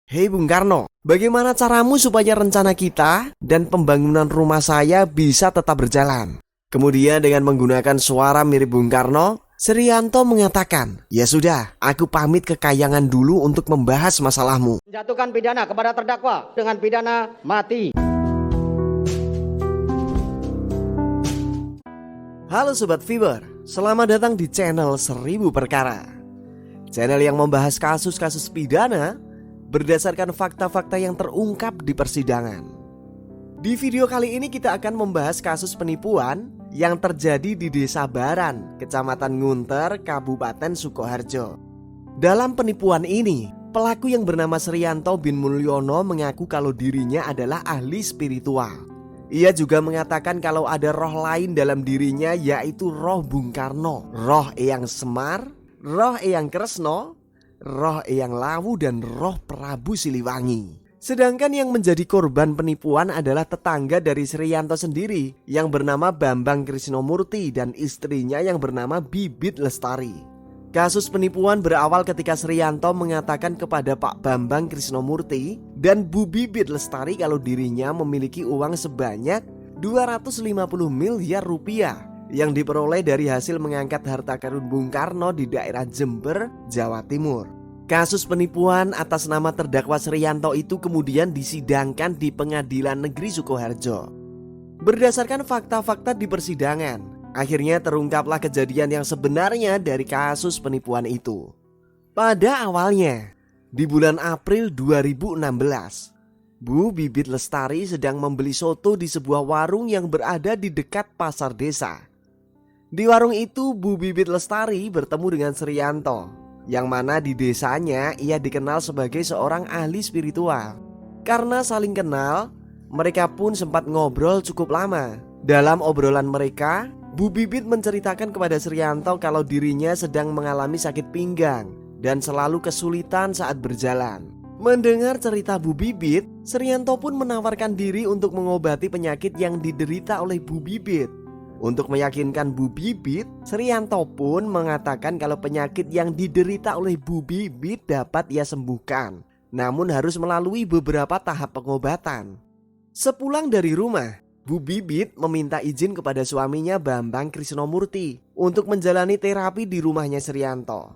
Hei Bung Karno, bagaimana caramu supaya rencana kita dan pembangunan rumah saya bisa tetap berjalan? Kemudian dengan menggunakan suara mirip Bung Karno, Srianto mengatakan, "Ya sudah, aku pamit ke Kayangan dulu untuk membahas masalahmu." Menjatuhkan pidana kepada terdakwa dengan pidana mati. Halo Sobat Fiber, selamat datang di channel 1000 Perkara. Channel yang membahas kasus-kasus pidana berdasarkan fakta-fakta yang terungkap di persidangan. Di video kali ini kita akan membahas kasus penipuan yang terjadi di Desa Baran, Kecamatan Ngunter, Kabupaten Sukoharjo. Dalam penipuan ini, pelaku yang bernama Srianto bin Mulyono mengaku kalau dirinya adalah ahli spiritual. Ia juga mengatakan kalau ada roh lain dalam dirinya, yaitu roh Bung Karno, roh Eyang Semar, roh Eyang Kresno, roh Eyang Lawu, dan roh Prabu Siliwangi. Sedangkan yang menjadi korban penipuan adalah tetangga dari Srianto sendiri yang bernama Bambang Krisnamurti dan istrinya yang bernama Bibit Lestari. Kasus penipuan berawal ketika Srianto mengatakan kepada Pak Bambang Krisnamurti dan Bu Bibit Lestari kalau dirinya memiliki uang sebanyak 250 miliar rupiah yang diperoleh dari hasil mengangkat harta karun Bung Karno di daerah Jember, Jawa Timur. Kasus penipuan atas nama terdakwa Srianto itu kemudian disidangkan di Pengadilan Negeri Sukoharjo. Berdasarkan fakta-fakta di persidangan, akhirnya terungkaplah kejadian yang sebenarnya dari kasus penipuan itu. Pada awalnya, di bulan April 2016, Bu Bibit Lestari sedang membeli soto di sebuah warung yang berada di dekat pasar desa. Di warung itu Bu Bibit Lestari bertemu dengan Srianto, yang mana di desanya ia dikenal sebagai seorang ahli spiritual. Karena saling kenal, mereka pun sempat ngobrol cukup lama. Dalam obrolan mereka, Bu Bibit menceritakan kepada Srianto kalau dirinya sedang mengalami sakit pinggang dan selalu kesulitan saat berjalan. Mendengar cerita Bu Bibit, Srianto pun menawarkan diri untuk mengobati penyakit yang diderita oleh Bu Bibit. Untuk meyakinkan Bu Bibit, Srianto pun mengatakan kalau penyakit yang diderita oleh Bu Bibit dapat ia sembuhkan, namun harus melalui beberapa tahap pengobatan. Sepulang dari rumah, Bu Bibit meminta izin kepada suaminya Bambang Krisnamurti untuk menjalani terapi di rumahnya Srianto.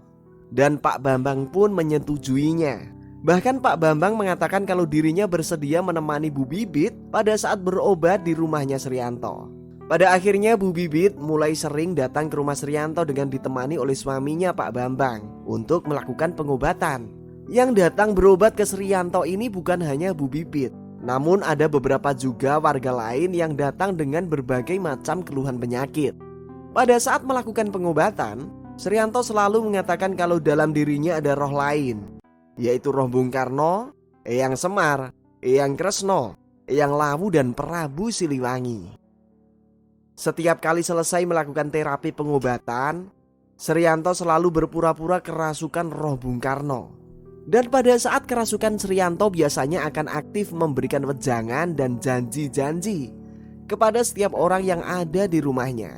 Dan Pak Bambang pun menyetujuinya. Bahkan Pak Bambang mengatakan kalau dirinya bersedia menemani Bu Bibit pada saat berobat di rumahnya Srianto. Pada akhirnya Bu Bibit mulai sering datang ke rumah Srianto dengan ditemani oleh suaminya Pak Bambang untuk melakukan pengobatan. Yang datang berobat ke Srianto ini bukan hanya Bu Bibit, namun ada beberapa juga warga lain yang datang dengan berbagai macam keluhan penyakit. Pada saat melakukan pengobatan, Srianto selalu mengatakan kalau dalam dirinya ada roh lain, yaitu roh Bung Karno, Eyang Semar, Eyang Kresno, Eyang Lawu, dan Prabu Siliwangi. Setiap kali selesai melakukan terapi pengobatan, Srianto selalu berpura-pura kerasukan roh Bung Karno. Dan pada saat kerasukan, Srianto biasanya akan aktif memberikan wejangan dan janji-janji kepada setiap orang yang ada di rumahnya.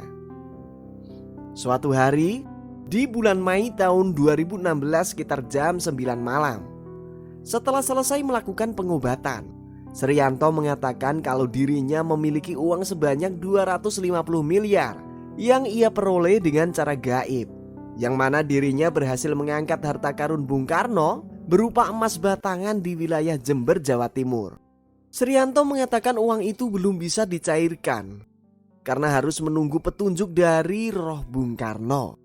Suatu hari, di bulan Mei tahun 2016 sekitar jam 9 malam, setelah selesai melakukan pengobatan, Srianto mengatakan kalau dirinya memiliki uang sebanyak 250 miliar yang ia peroleh dengan cara gaib, yang mana dirinya berhasil mengangkat harta karun Bung Karno berupa emas batangan di wilayah Jember, Jawa Timur. Srianto mengatakan uang itu belum bisa dicairkan karena harus menunggu petunjuk dari roh Bung Karno.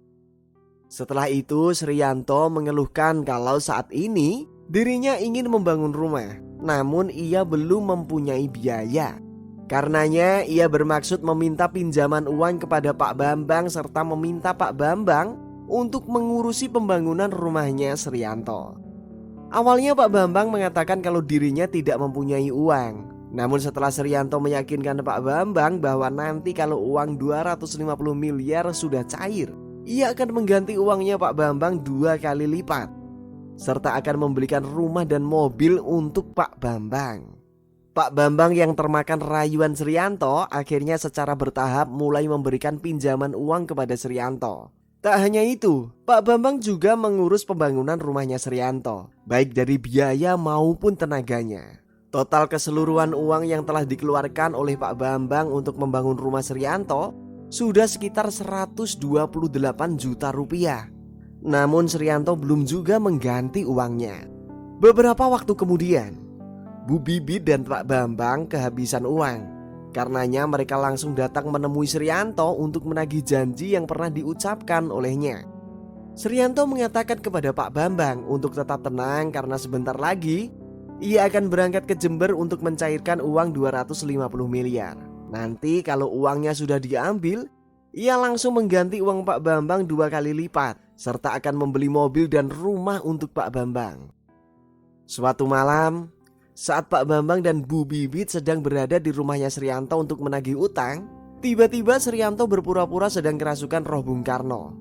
Setelah itu Srianto mengeluhkan kalau saat ini dirinya ingin membangun rumah, namun ia belum mempunyai biaya. Karenanya ia bermaksud meminta pinjaman uang kepada Pak Bambang serta meminta Pak Bambang untuk mengurusi pembangunan rumahnya Srianto. Awalnya Pak Bambang mengatakan kalau dirinya tidak mempunyai uang. Namun setelah Srianto meyakinkan Pak Bambang bahwa nanti kalau uang 250 miliar sudah cair, ia akan mengganti uangnya Pak Bambang 2 kali lipat, serta akan membelikan rumah dan mobil untuk Pak Bambang. Pak Bambang yang termakan rayuan Srianto akhirnya secara bertahap mulai memberikan pinjaman uang kepada Srianto. Tak hanya itu, Pak Bambang juga mengurus pembangunan rumahnya Srianto, baik dari biaya maupun tenaganya. Total keseluruhan uang yang telah dikeluarkan oleh Pak Bambang untuk membangun rumah Srianto sudah sekitar 128 juta rupiah. Namun Srianto belum juga mengganti uangnya. Beberapa waktu kemudian, Bu Bibit dan Pak Bambang kehabisan uang. Karenanya mereka langsung datang menemui Srianto untuk menagih janji yang pernah diucapkan olehnya. Srianto mengatakan kepada Pak Bambang untuk tetap tenang karena sebentar lagi ia akan berangkat ke Jember untuk mencairkan uang 250 miliar. Nanti kalau uangnya sudah diambil, ia langsung mengganti uang Pak Bambang 2 kali lipat serta akan membeli mobil dan rumah untuk Pak Bambang. Suatu malam, saat Pak Bambang dan Bu Bibit sedang berada di rumahnya Srianto untuk menagih utang, tiba-tiba Srianto berpura-pura sedang kerasukan roh Bung Karno.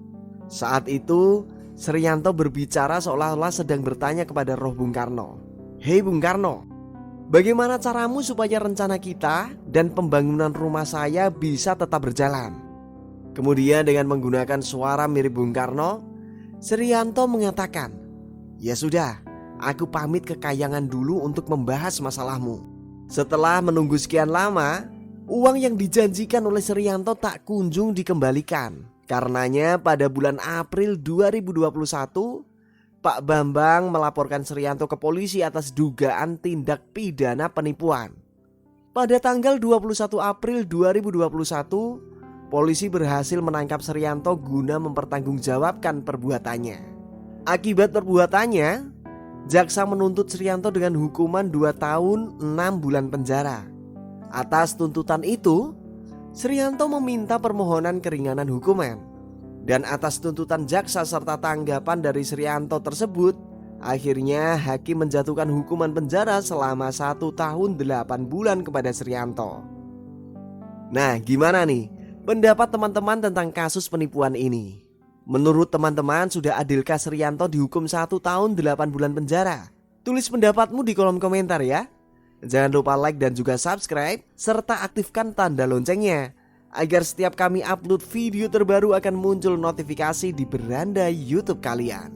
Saat itu, Srianto berbicara seolah-olah sedang bertanya kepada roh Bung Karno. "Hei Bung Karno, bagaimana caramu supaya rencana kita dan pembangunan rumah saya bisa tetap berjalan?" Kemudian dengan menggunakan suara mirip Bung Karno, Srianto mengatakan, "Ya sudah, aku pamit ke Kayangan dulu untuk membahas masalahmu." Setelah menunggu sekian lama, uang yang dijanjikan oleh Srianto tak kunjung dikembalikan. Karenanya pada bulan April 2021, Pak Bambang melaporkan Srianto ke polisi atas dugaan tindak pidana penipuan. Pada tanggal 21 April 2021, polisi berhasil menangkap Srianto guna mempertanggungjawabkan perbuatannya. Akibat perbuatannya, jaksa menuntut Srianto dengan hukuman 2 tahun 6 bulan penjara. Atas tuntutan itu, Srianto meminta permohonan keringanan hukuman. Dan atas tuntutan jaksa serta tanggapan dari Srianto tersebut, akhirnya hakim menjatuhkan hukuman penjara selama 1 tahun 8 bulan kepada Srianto. Nah, gimana nih pendapat teman-teman tentang kasus penipuan ini? Menurut teman-teman, sudah adilkah Srianto dihukum 1 tahun 8 bulan penjara? Tulis pendapatmu di kolom komentar ya. Jangan lupa like dan juga subscribe, serta aktifkan tanda loncengnya agar setiap kami upload video terbaru akan muncul notifikasi di beranda YouTube kalian.